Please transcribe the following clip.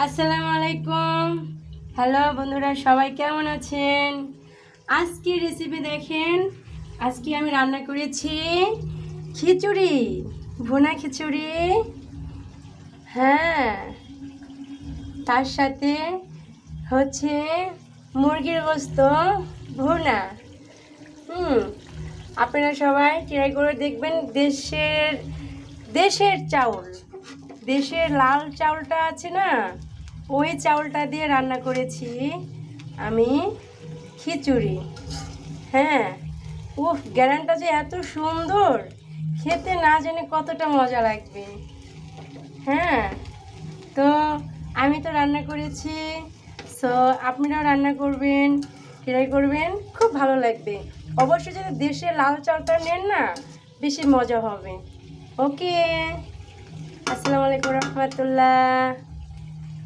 আসসালামু আলাইকুম। হ্যালো বন্ধুরা, সবাই কেমন আছেন? আজকে রেসিপি দেখেন। আজকে আমি রান্না করেছি খিচুড়ি, ভুনা খিচুড়ি। হ্যাঁ, তার সাথে হচ্ছে মুরগির গোস্ত ভুনা। হুম আপনারা সবাই ট্রাই করে দেখবেন। দেশের চাউল, দেশের লাল চাউলটা আছে না, ওই চাউলটা দিয়ে রান্না করেছি আমি খিচুড়ি। হ্যাঁ, উফ, গ্যারানটা যে এত সুন্দর, খেতে না জানি কতটা মজা লাগবে। হ্যাঁ, তো আমি তো রান্না করেছি, সো আপনারাও রান্না করবেন, ট্রাই করবেন, খুব ভালো লাগবে। অবশ্যই যদি দেশের লাল চালটা নেন না, বেশি মজা হবে। ওকে, আসসালামু আলাইকুম রহমতুল্লাহ।